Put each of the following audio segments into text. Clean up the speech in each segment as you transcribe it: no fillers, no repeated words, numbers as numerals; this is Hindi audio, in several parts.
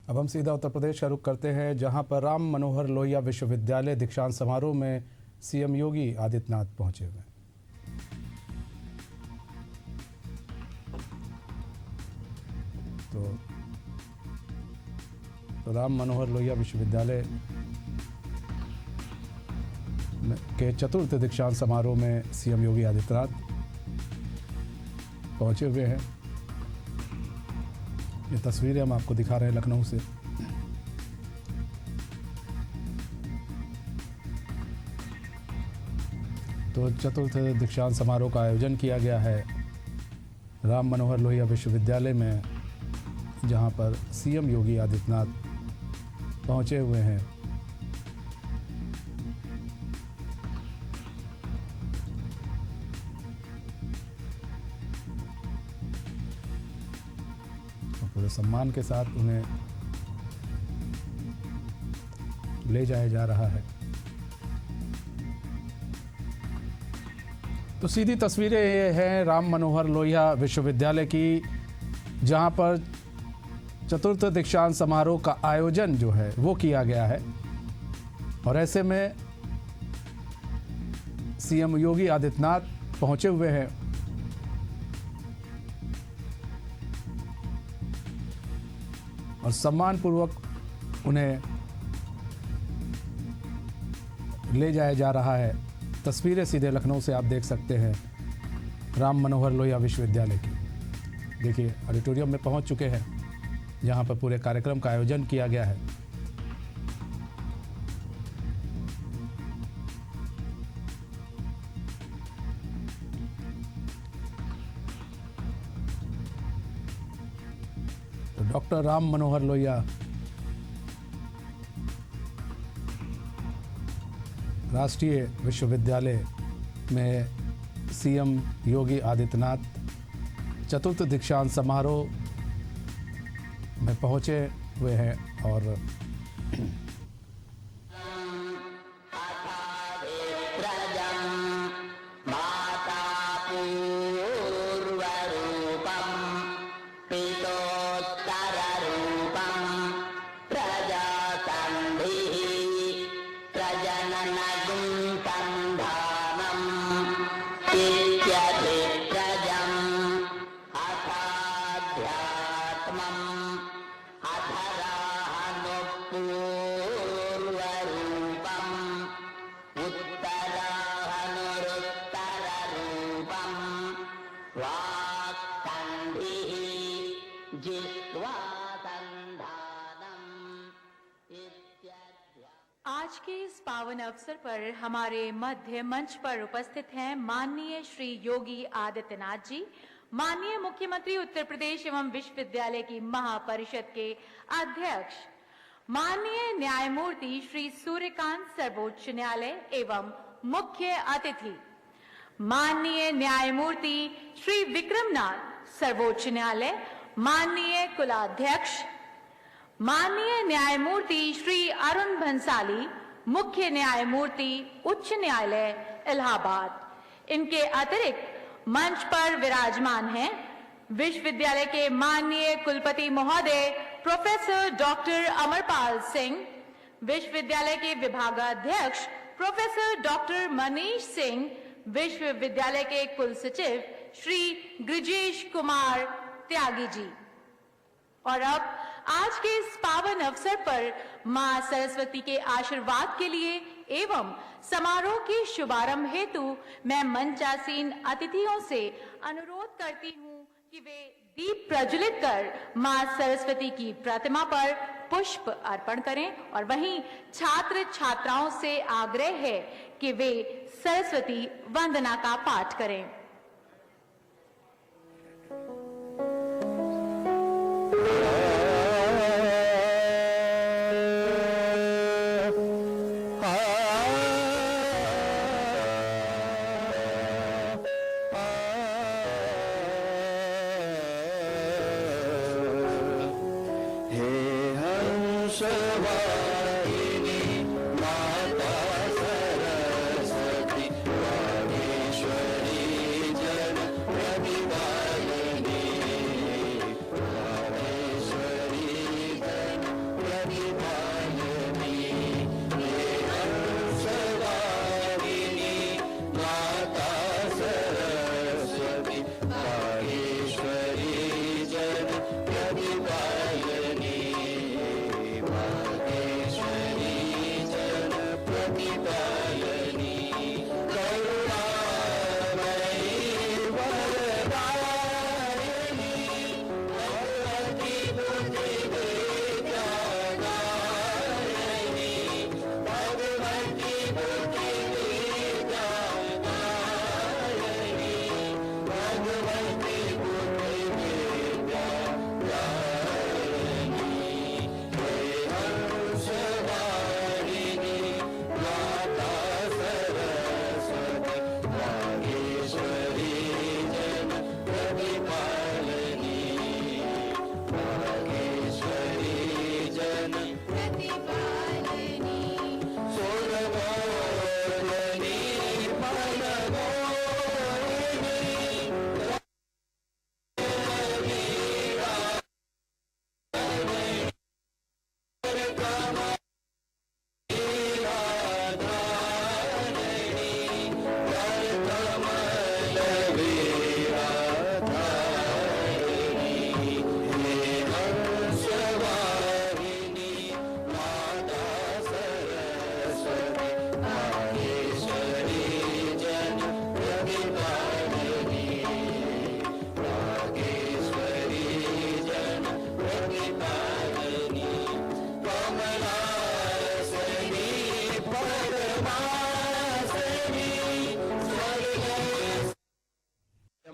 अब हम सीधा उत्तर प्रदेश का रुख करते हैं, जहां पर राम मनोहर लोहिया विश्वविद्यालय दीक्षांत समारोह में सीएम योगी आदित्यनाथ पहुंचे हुए हैं। तो राम मनोहर लोहिया विश्वविद्यालय के चतुर्थ दीक्षांत समारोह में सीएम योगी आदित्यनाथ पहुंचे हुए हैं। ये तस्वीरें हम आपको दिखा रहे हैं लखनऊ से। तो चतुर्थ दीक्षांत समारोह का आयोजन किया गया है राम मनोहर लोहिया विश्वविद्यालय में, जहां पर सीएम योगी आदित्यनाथ पहुंचे हुए हैं। पूरे सम्मान के साथ उन्हें ले जाया जा रहा है। तो सीधी तस्वीरें ये हैं राम मनोहर लोहिया विश्वविद्यालय की, जहां पर चतुर्थ दीक्षांत समारोह का आयोजन जो है वो किया गया है। और ऐसे में सीएम योगी आदित्यनाथ पहुंचे हुए हैं। और सम्मानपूर्वक उन्हें ले जाया जा रहा है। तस्वीरें सीधे लखनऊ से आप देख सकते हैं राम मनोहर लोहिया विश्वविद्यालय की। देखिए ऑडिटोरियम में पहुंच चुके हैं, जहां पर पूरे कार्यक्रम का आयोजन किया गया है। तो डॉक्टर राम मनोहर लोहिया राष्ट्रीय विश्वविद्यालय में सीएम योगी आदित्यनाथ चतुर्थ दीक्षांत समारोह में पहुंचे हुए हैं। और आज के इस पावन अवसर पर हमारे मध्य मंच पर उपस्थित हैं माननीय श्री योगी आदित्यनाथ जी, माननीय मुख्यमंत्री उत्तर प्रदेश एवं विश्वविद्यालय की महापरिषद के अध्यक्ष, माननीय न्यायमूर्ति श्री सूर्यकांत सर्वोच्च न्यायालय एवं मुख्य अतिथि, माननीय न्यायमूर्ति श्री विक्रमनाथ सर्वोच्च न्यायालय, माननीय कुलाध्यक्ष, माननीय न्यायमूर्ति श्री अरुण भंसाली मुख्य न्यायमूर्ति उच्च न्यायालय इलाहाबाद। इनके अतिरिक्त मंच पर विराजमान हैं विश्वविद्यालय के माननीय कुलपति महोदय प्रोफेसर डॉक्टर अमरपाल सिंह, विश्वविद्यालय के विभागाध्यक्ष प्रोफेसर डॉक्टर मनीष सिंह, विश्वविद्यालय के कुल सचिव श्री गृजेश कुमार त्यागी जी। और अब आज के इस पावन अवसर पर मां सरस्वती के आशीर्वाद के लिए एवं समारोह के शुभारंभ हेतु मैं मंचासीन अतिथियों से अनुरोध करती हूं कि वे दीप प्रज्वलित कर मां सरस्वती की प्रतिमा पर पुष्प अर्पण करें। और वहीं छात्र छात्राओं से आग्रह है कि वे सरस्वती वंदना का पाठ करें।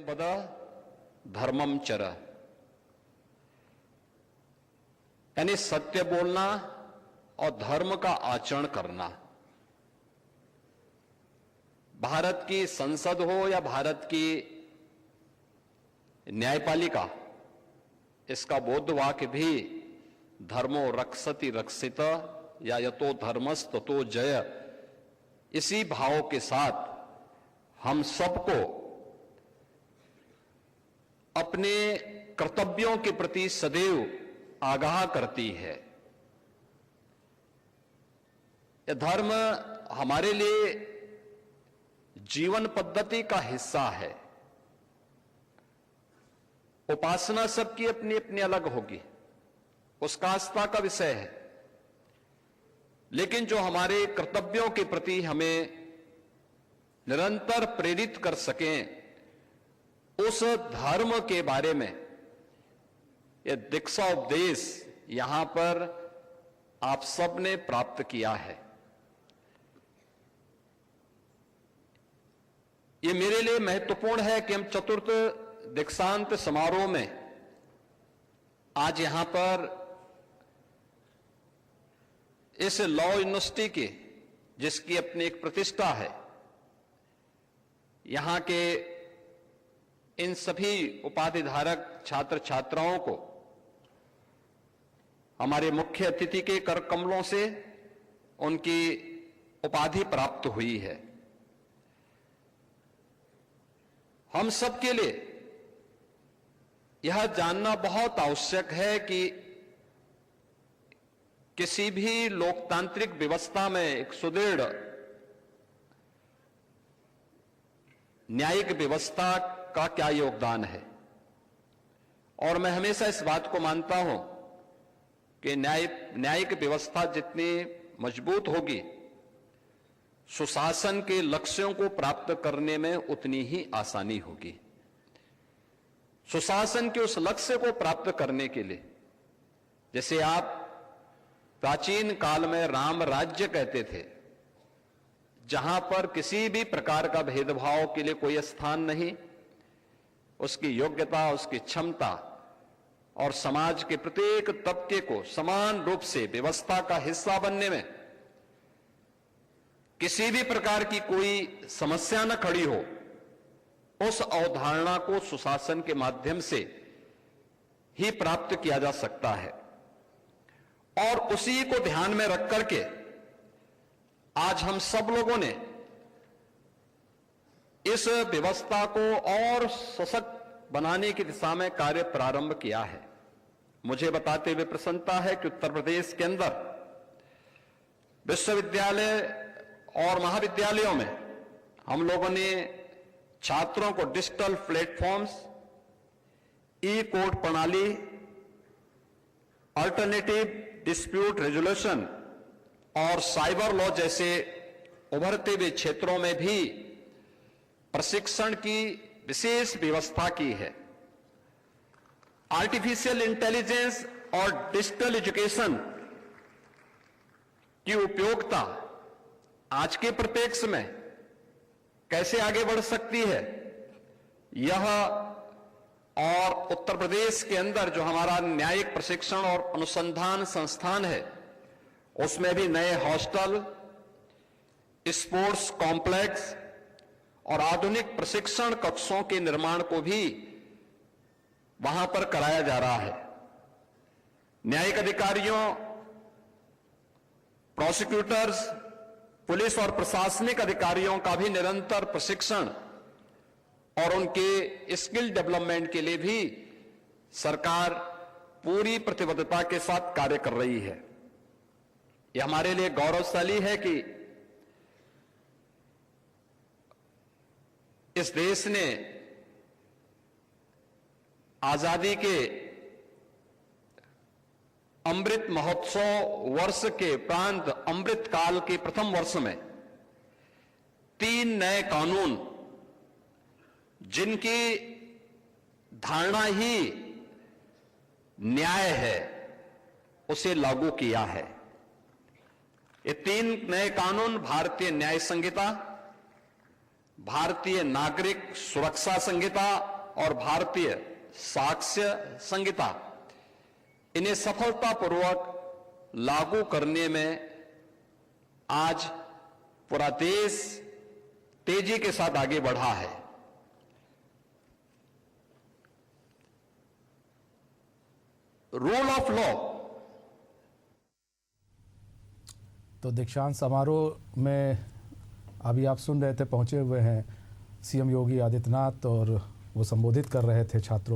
पद धर्मम चर, यानी सत्य बोलना और धर्म का आचरण करना। भारत की संसद हो या भारत की न्यायपालिका, इसका बौद्ध वाक्य भी धर्मो रक्षति रक्षित या यतो धर्मस् ततो जय, इसी भाव के साथ हम सबको अपने कर्तव्यों के प्रति सदैव आगाह करती है। यह धर्म हमारे लिए जीवन पद्धति का हिस्सा है। उपासना सबकी अपनी अपनी अलग होगी, उसका आस्था का विषय है, लेकिन जो हमारे कर्तव्यों के प्रति हमें निरंतर प्रेरित कर सकें, उस धर्म के बारे में यह दीक्षा उपदेश यहां पर आप सबने प्राप्त किया है। ये मेरे लिए महत्वपूर्ण है कि हम चतुर्थ दीक्षांत समारोह में आज यहां पर इस लॉ यूनिवर्सिटी के, जिसकी अपनी एक प्रतिष्ठा है, यहां के इन सभी उपाधिधारक छात्र छात्राओं को हमारे मुख्य अतिथि के कर कमलों से उनकी उपाधि प्राप्त हुई है। हम सबके लिए यह जानना बहुत आवश्यक है कि किसी भी लोकतांत्रिक व्यवस्था में एक सुदृढ़ न्यायिक व्यवस्था का क्या योगदान है। और मैं हमेशा इस बात को मानता हूं कि न्यायिक व्यवस्था जितनी मजबूत होगी, सुशासन के लक्ष्यों को प्राप्त करने में उतनी ही आसानी होगी। सुशासन के उस लक्ष्य को प्राप्त करने के लिए, जैसे आप प्राचीन काल में राम राज्य कहते थे, जहां पर किसी भी प्रकार का भेदभाव के लिए कोई स्थान नहीं, उसकी योग्यता, उसकी क्षमता और समाज के प्रत्येक तबके को समान रूप से व्यवस्था का हिस्सा बनने में किसी भी प्रकार की कोई समस्या न खड़ी हो, उस अवधारणा को सुशासन के माध्यम से ही प्राप्त किया जा सकता है। और उसी को ध्यान में रख करके आज हम सब लोगों ने इस व्यवस्था को और सशक्त बनाने की दिशा में कार्य प्रारंभ किया है। मुझे बताते हुए प्रसन्नता है कि उत्तर प्रदेश के अंदर विश्वविद्यालय और महाविद्यालयों में हम लोगों ने छात्रों को डिजिटल प्लेटफॉर्म्स, ई कोर्ट प्रणाली, अल्टरनेटिव डिस्प्यूट रेजोल्यूशन और साइबर लॉ जैसे उभरते हुए क्षेत्रों में भी प्रशिक्षण की विशेष व्यवस्था की है। आर्टिफिशियल इंटेलिजेंस और डिजिटल एजुकेशन की उपयोगिता आज के परिप्रेक्ष्य में कैसे आगे बढ़ सकती है, यह और उत्तर प्रदेश के अंदर जो हमारा न्यायिक प्रशिक्षण और अनुसंधान संस्थान है, उसमें भी नए हॉस्टल, स्पोर्ट्स कॉम्प्लेक्स और आधुनिक प्रशिक्षण कक्षों के निर्माण को भी वहां पर कराया जा रहा है। न्यायिक अधिकारियों, प्रोसिक्यूटर्स, पुलिस और प्रशासनिक अधिकारियों का भी निरंतर प्रशिक्षण और उनके स्किल डेवलपमेंट के लिए भी सरकार पूरी प्रतिबद्धता के साथ कार्य कर रही है। यह हमारे लिए गौरवशाली है कि इस देश ने आजादी के अमृत महोत्सव वर्ष के उपरांत अमृत काल के प्रथम वर्ष में 3 नए कानून, जिनकी धारणा ही न्याय है, उसे लागू किया है। ये 3 नए कानून भारतीय न्याय संहिता, भारतीय नागरिक सुरक्षा संहिता और भारतीय साक्ष्य संहिता, इन्हें सफलतापूर्वक लागू करने में आज पूरा देश तेजी के साथ आगे बढ़ा है। Rule of law. तो दीक्षांत समारोह में अभी आप सुन रहे थे, पहुंचे हुए हैं सीएम योगी आदित्यनाथ और वो संबोधित कर रहे थे छात्रों